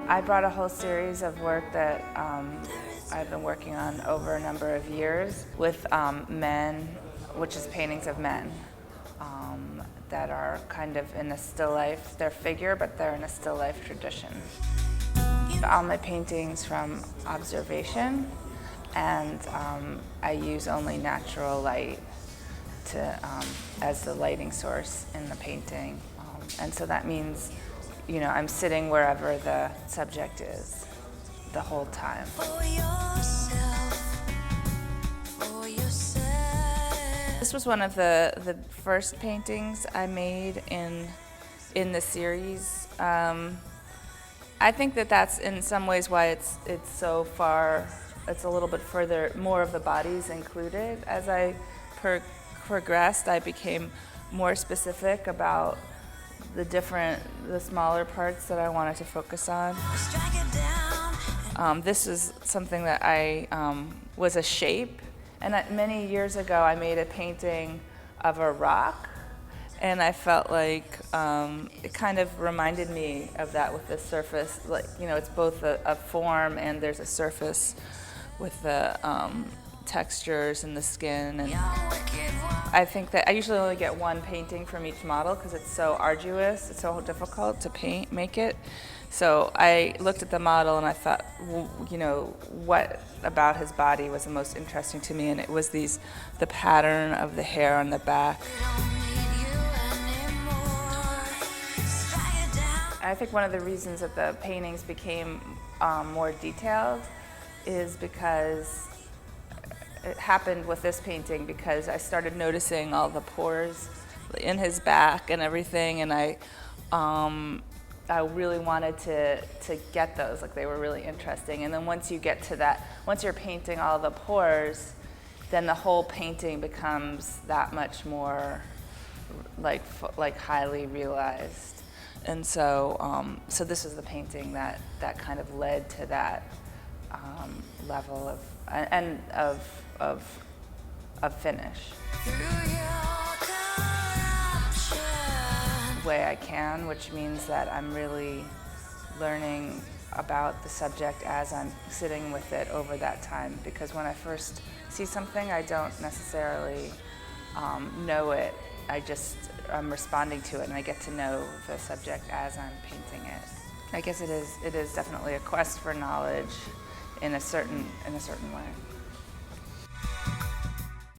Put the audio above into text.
I brought a whole series of work that I've been working on over a number of years with men, which is paintings of men that are kind of in a still life. They're figure, but they're in a still life tradition. All my paintings from observation, and I use only natural light as the lighting source in the painting. And so that means, I'm sitting wherever the subject is the whole time. This was one of the first paintings I made in the series. I think that's in some ways why it's so far. It's a little bit further, more of the bodies included. As I progressed, I became more specific about the smaller parts that I wanted to focus on. This is something that was a shape, and many years ago I made a painting of a rock, and I felt like it kind of reminded me of that with the surface. It's both a form and there's a surface with the textures and the skin. And I think that I usually only get one painting from each model because it's so arduous, it's so difficult to make it. So I looked at the model and I thought, what about his body was the most interesting to me, and it was the pattern of the hair on the back. I think one of the reasons that the paintings became more detailed is because it happened with this painting, because I started noticing all the pores in his back and everything, and I really wanted to get those. They were really interesting. And then once you get to that, once you're painting all the pores, then the whole painting becomes that much more highly realized. And so this is the painting that kind of led to that level of finish. The way I can, which means that I'm really learning about the subject as I'm sitting with it over that time. Because when I first see something, I don't necessarily know it. I'm responding to it, and I get to know the subject as I'm painting it. I guess it is definitely a quest for knowledge in a certain way.